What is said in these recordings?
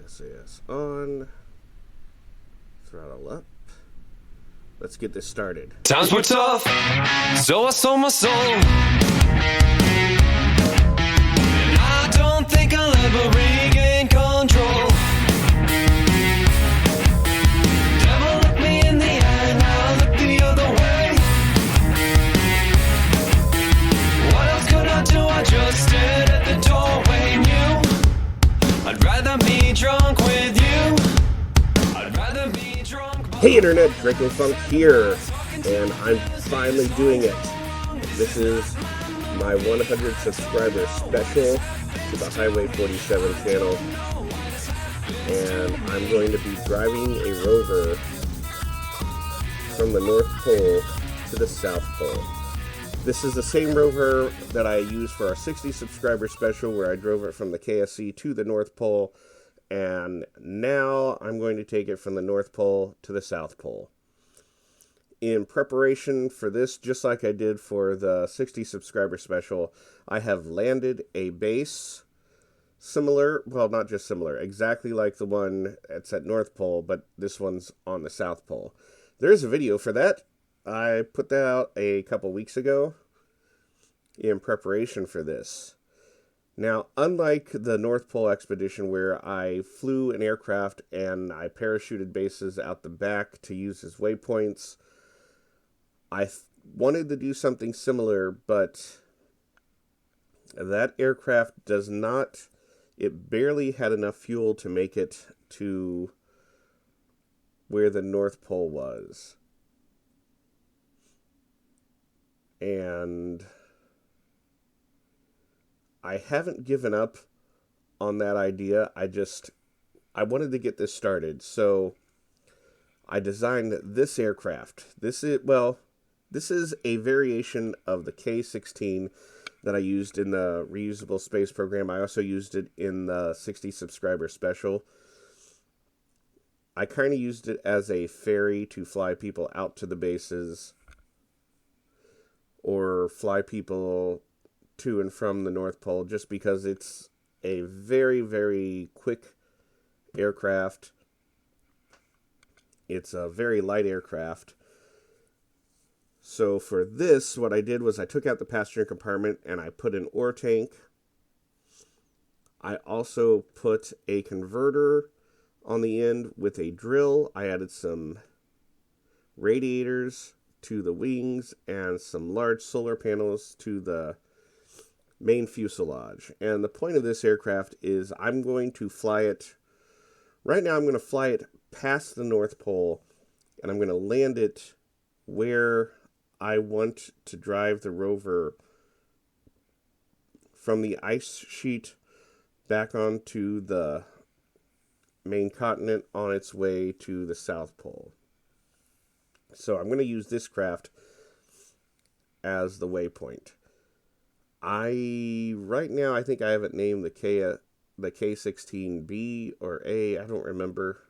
SAS on. Throttle up. Let's get this started. Times were tough, so I sold my soul. And I don't think I'll ever regain control. Devil looked me in the eye, now I look the other way. What else could I do? I just stood at the doorway and knew I'd rather be drunk with you. I'd rather be drunk. Hey Internet, Dracofunk here, and I'm finally doing it. This is my 100 subscriber special to the Highway 47 channel, and I'm going to be driving a Rover from the North Pole to the South Pole. This is the same Rover that I used for our 60 subscriber special where I drove it from the KSC to the North Pole. And now I'm going to take it from the North Pole to the South Pole. In preparation for this, just like I did for the 60 subscriber special, I have landed a base similar, well, not just similar, exactly like the one that's at North Pole, but this one's on the South Pole. There's a video for that. I put that out a couple weeks ago in preparation for this. Now, unlike the North Pole expedition where I flew an aircraft and I parachuted bases out the back to use as waypoints, I wanted to do something similar, but that aircraft does not, it barely had enough fuel to make it to where the North Pole was. And I haven't given up on that idea. I wanted to get this started. So I designed this aircraft. This is a variation of the K-16 that I used in the reusable space program. I also used it in the 60 subscriber special. I kind of used it as a ferry to fly people out to the bases or fly people to and from the North Pole, just because it's a very, very quick aircraft. It's a very light aircraft. So for this, what I did was I took out the passenger compartment and I put an ore tank. I also put a converter on the end with a drill. I added some radiators to the wings and some large solar panels to the main fuselage. And the point of this aircraft is I'm going to fly it, right now I'm going to fly it past the North Pole, and I'm going to land it where I want to drive the Rover from the ice sheet back onto the main continent on its way to the South Pole. So I'm going to use this craft as the waypoint. Right now I think I have it named the K-16B or A, I don't remember.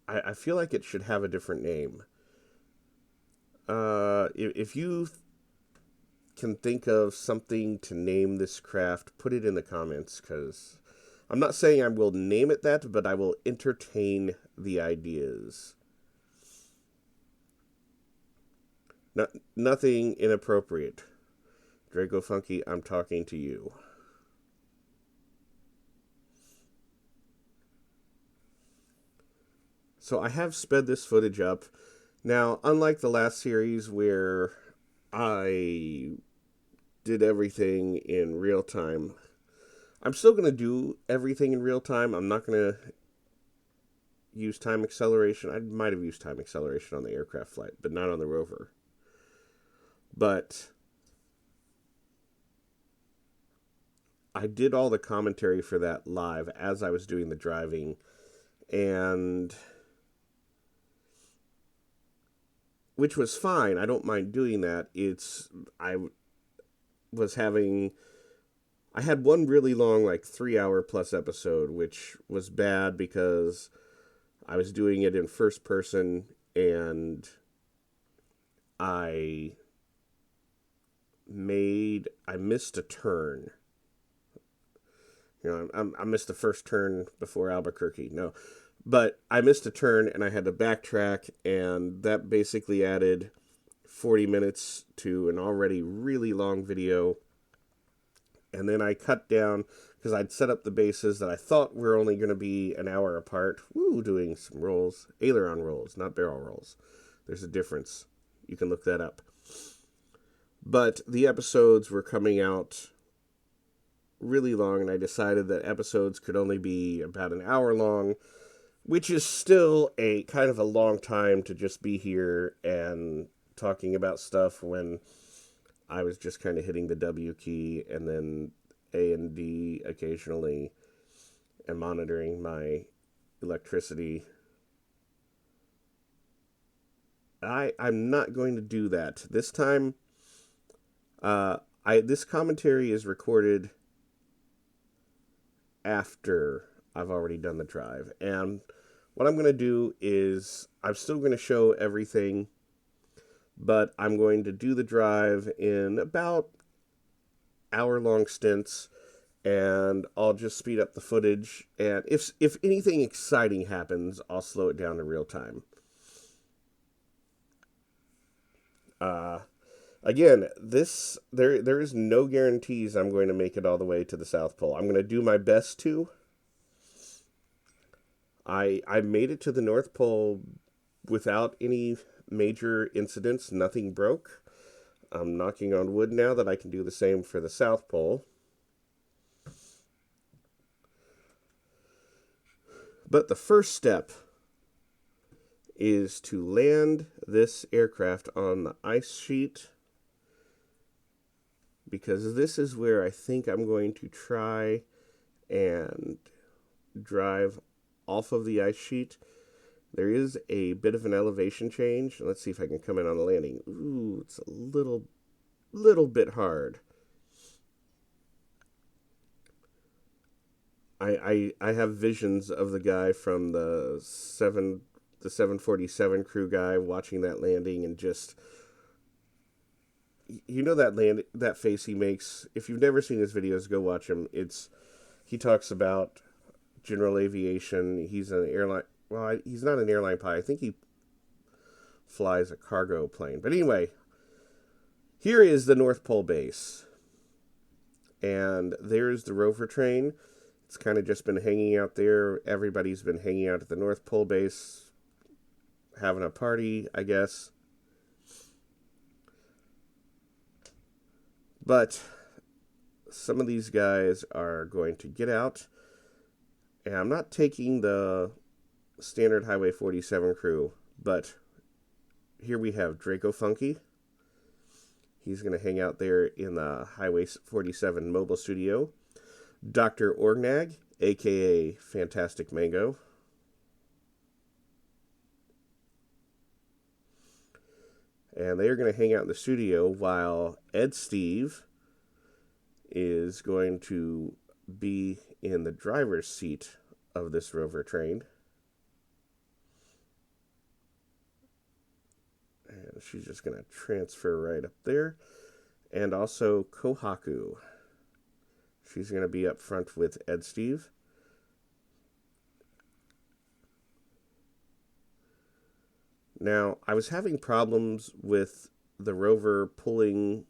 I feel like it should have a different name. If you can think of something to name this craft, put it in the comments, because I'm not saying I will name it that, but I will entertain the ideas. Nothing inappropriate. Dracofunky, I'm talking to you. So I have sped this footage up. Now, unlike the last series where I did everything in real time, I'm still going to do everything in real time. I'm not going to use time acceleration. I might have used time acceleration on the aircraft flight, but not on the Rover. But I did all the commentary for that live as I was doing the driving, and which was fine. I don't mind doing that. I had one really long, like 3-hour plus episode, which was bad because I was doing it in first person and I I missed a turn. I missed the first turn before Albuquerque. No, but I missed a turn and I had to backtrack, and that basically added 40 minutes to an already really long video. And then I cut down, because I'd set up the bases that I thought were only going to be an hour apart. Woo, doing some rolls. Aileron rolls, not barrel rolls. There's a difference. You can look that up. But the episodes were coming out really long, and I decided that episodes could only be about an hour long, which is still a kind of a long time to just be here and talking about stuff when I was just kind of hitting the W key and then A and D occasionally and monitoring my electricity. I'm not going to do that. This time, this commentary is recorded after I've already done the drive. And what I'm going to do is I'm still going to show everything, but I'm going to do the drive in about hour-long stints, and I'll just speed up the footage. And if anything exciting happens, I'll slow it down to real time. Again, there is no guarantees I'm going to make it all the way to the South Pole. I'm going to do my best to. I made it to the North Pole without any major incidents. Nothing broke. I'm knocking on wood now that I can do the same for the South Pole. But the first step is to land this aircraft on the ice sheet, because this is where I think I'm going to try and drive off of the ice sheet. There is a bit of an elevation change. Let's see if I can come in on the landing. Ooh, it's a little bit hard. I have visions of the guy from the 747 crew guy watching that landing, and just, you know, that face he makes. If you've never seen his videos, go watch him. He talks about general aviation. He's an airline. Well, he's not an airline pilot. I think he flies a cargo plane. But anyway, here is the North Pole base. And there's the Rover train. It's kind of just been hanging out there. Everybody's been hanging out at the North Pole base, having a party, I guess. But some of these guys are going to get out. And I'm not taking the standard Highway 47 crew, but here we have Dracofunk. He's going to hang out there in the Highway 47 mobile studio. Dr. Orgnag, a.k.a. Fantastic Mango. And they are going to hang out in the studio while Ed Steve is going to be in the driver's seat of this Rover train. And she's just going to transfer right up there. And also Kohaku. She's going to be up front with Ed Steve. Now, I was having problems with the Rover pulling.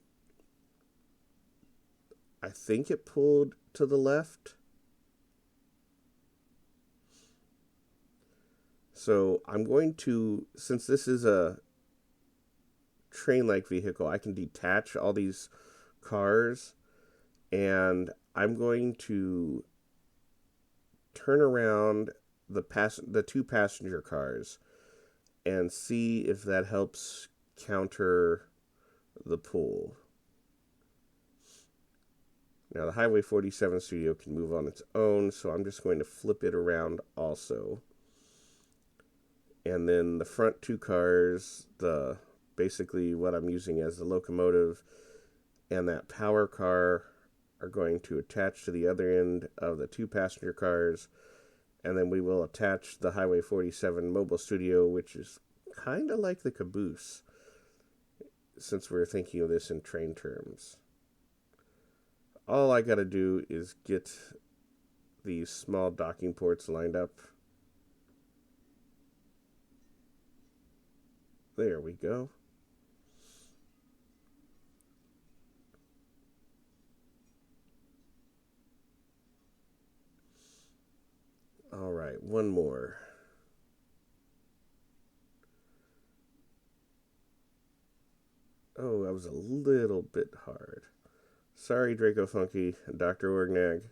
I think it pulled to the left. So I'm going to, since this is a train-like vehicle, I can detach all these cars, and I'm going to turn around the two passenger cars and see if that helps counter the pull. Now, the Highway 47 studio can move on its own, so I'm just going to flip it around also. And then the front two cars, basically what I'm using as the locomotive and that power car, are going to attach to the other end of the two passenger cars, and then we will attach the Highway 47 mobile studio, which is kind of like the caboose. since we're thinking of this in train terms. All I gotta do is get these small docking ports lined up. There we go. All right, one more. Oh, that was a little bit hard. Sorry, Dracofunky and Dr. Orgnag.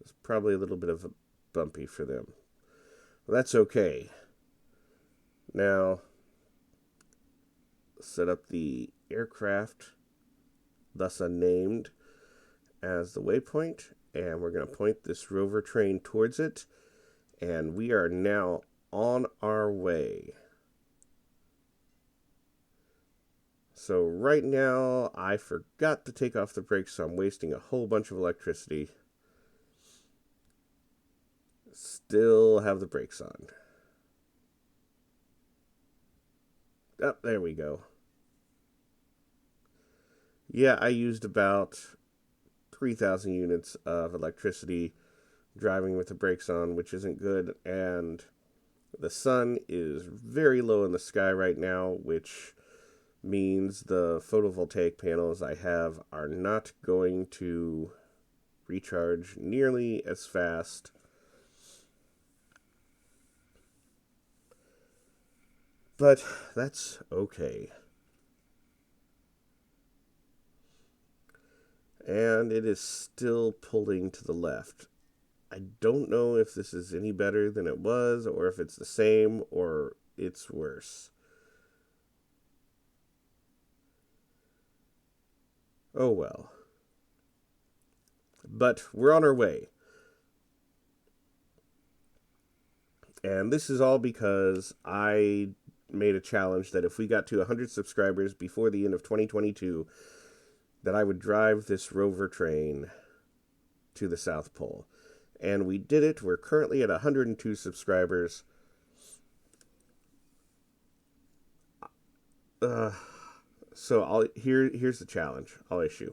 It's probably a little bit of a bumpy for them. Well, that's okay. Now, set up the aircraft, thus unnamed, as the waypoint, and we're going to point this rover train towards it, and we are now on our way. So right now, I forgot to take off the brakes, so I'm wasting a whole bunch of electricity. Still have the brakes on. Oh, there we go. Yeah, I used about 3,000 units of electricity driving with the brakes on, which isn't good. And the sun is very low in the sky right now, which means the photovoltaic panels I have are not going to recharge nearly as fast. But that's okay. And it is still pulling to the left. I don't know if this is any better than it was, or if it's the same, or it's worse. Oh well. But we're on our way. And this is all because I made a challenge that if we got to 100 subscribers before the end of 2022, that I would drive this rover train to the South Pole. And we did it. We're currently at 102 subscribers. So here's the challenge I'll issue.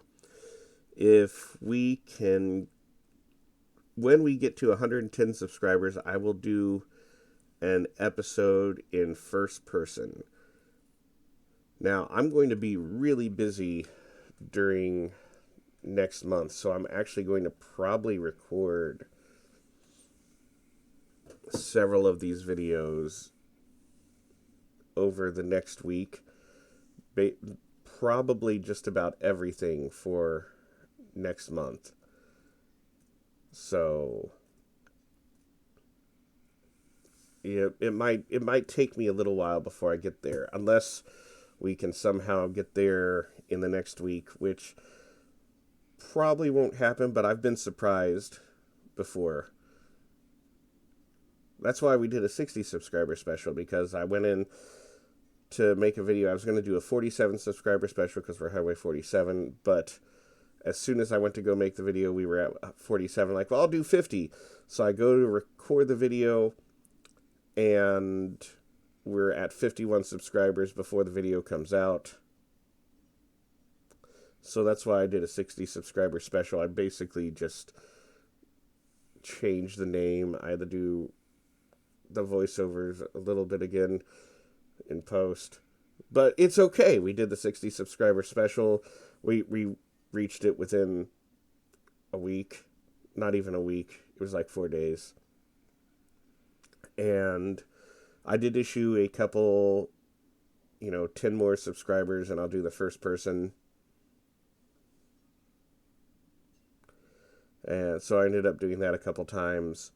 If we can, when we get to 110 subscribers, I will do an episode in first person. Now, I'm going to be really busy during next month, so I'm actually going to probably record several of these videos over the next week. Probably just about everything for next month. So yeah, it might take me a little while before I get there, unless we can somehow get there in the next week, which probably won't happen, but I've been surprised before. That's why we did a 60 subscriber special, because I went in to make a video. I was going to do a 47 subscriber special because we're Highway 47, but as soon as I went to go make the video, we were at 47. Like, well, I'll do 50. So I go to record the video, and we're at 51 subscribers before the video comes out. So that's why I did a 60 subscriber special. I basically just changed the name. I had to do the voiceovers a little bit again in post. But it's okay. We did the 60 subscriber special. We reached it within a week. Not even a week. It was like 4 days. And I did issue a couple, 10 more subscribers, and I'll do the first person. And so I ended up doing that a couple times.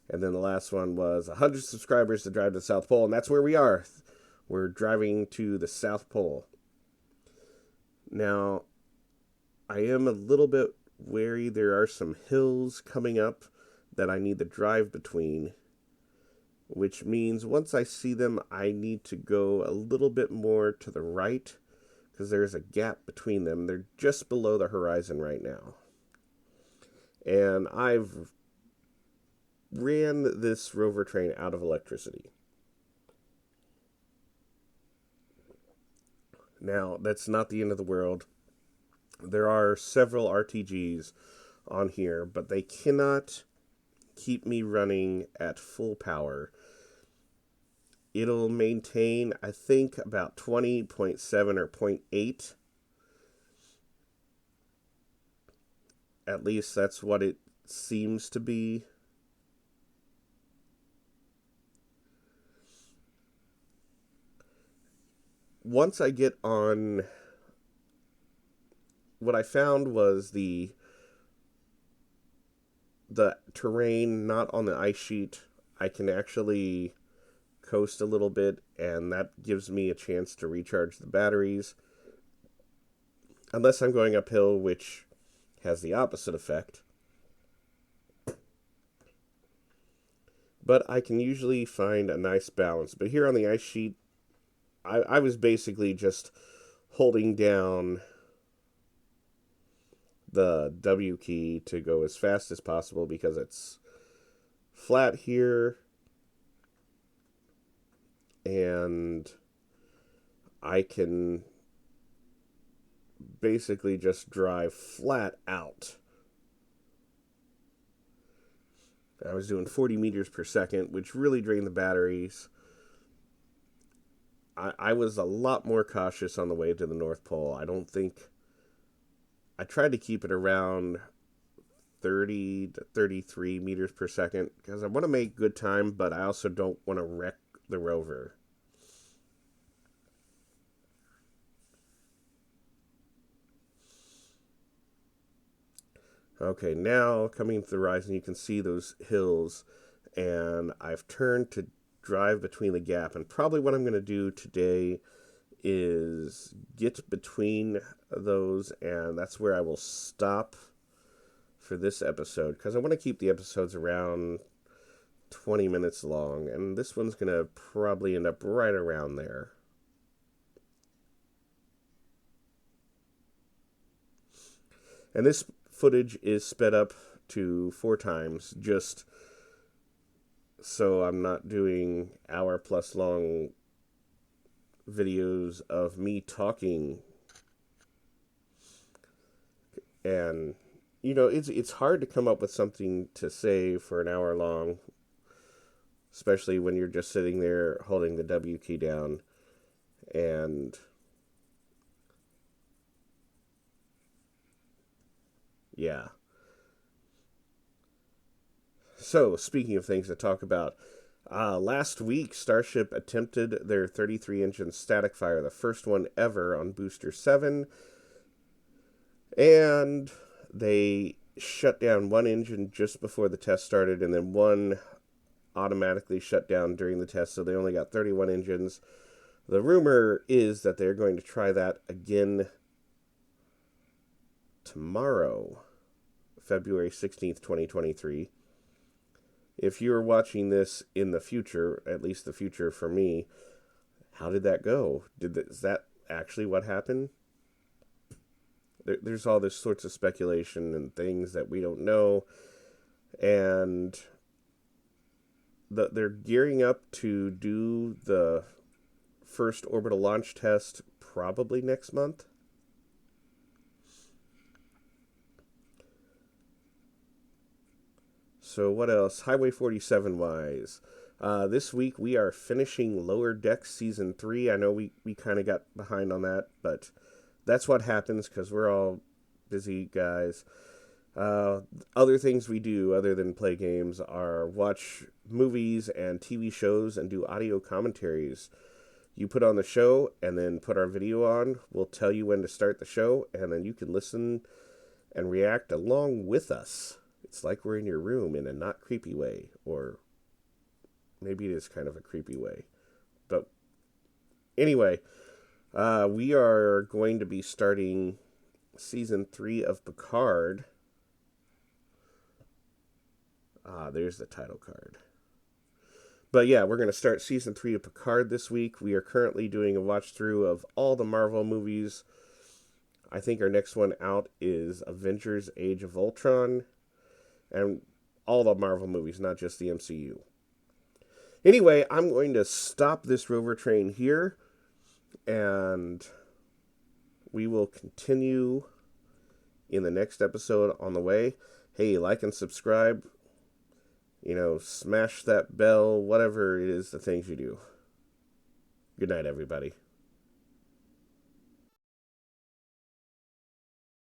And then the last one was 100 subscribers to drive to the South Pole. And that's where we are. We're driving to the South Pole. Now, I am a little bit wary. There are some hills coming up that I need to drive between, which means once I see them, I need to go a little bit more to the right, because there's a gap between them. They're just below the horizon right now. And I've ran this rover train out of electricity. Now, that's not the end of the world. There are several RTGs on here, but they cannot keep me running at full power. It'll maintain, I think, about 20.7 or 0.8. At least that's what it seems to be. Once I get on, what I found was the terrain not on the ice sheet. I can actually coast a little bit, and that gives me a chance to recharge the batteries. Unless I'm going uphill, which has the opposite effect. But I can usually find a nice balance. But here on the ice sheet, I was basically just holding down the W key to go as fast as possible because it's flat here. And I can basically just drive flat out. I was doing 40 meters per second, which really drained the batteries. I was a lot more cautious on the way to the North Pole. I tried to keep it around 30 to 33 meters per second because I want to make good time, but I also don't want to wreck the Rover. Okay, now coming to the horizon, you can see those hills, and I've turned to drive between the gap, and probably what I'm going to do today is get between those, and that's where I will stop for this episode, because I want to keep the episodes around 20 minutes long, and this one's going to probably end up right around there. And this footage is sped up to 4 times, just so I'm not doing hour-plus long videos of me talking. And, you know, it's hard to come up with something to say for an hour long, especially when you're just sitting there holding the W key down. And yeah. So, speaking of things to talk about, last week Starship attempted their 33-engine static fire, the first one ever on Booster 7, and they shut down one engine just before the test started, and then one automatically shut down during the test, so they only got 31 engines. The rumor is that they're going to try that again tomorrow, February 16th, 2023. If you're watching this in the future, at least the future for me, how did that go? Is that actually what happened? There's all this sorts of speculation and things that we don't know. And they're gearing up to do the first orbital launch test probably next month. So what else? Highway 47 wise. This week we are finishing Lower Decks Season 3. I know we kind of got behind on that, but that's what happens because we're all busy guys. Other things we do other than play games are watch movies and TV shows and do audio commentaries. You put on the show and then put our video on. We'll tell you when to start the show, and then you can listen and react along with us. It's like we're in your room in a not creepy way, or maybe it is kind of a creepy way. But anyway, we are going to be starting Season 3 of Picard. There's the title card. But yeah, we're going to start Season 3 of Picard this week. We are currently doing a watch-through of all the Marvel movies. I think our next one out is Avengers Age of Ultron. And all the Marvel movies, not just the MCU. Anyway, I'm going to stop this Rover train here. And we will continue in the next episode on the way. Hey, like and subscribe. Smash that bell, whatever it is, the things you do. Good night, everybody.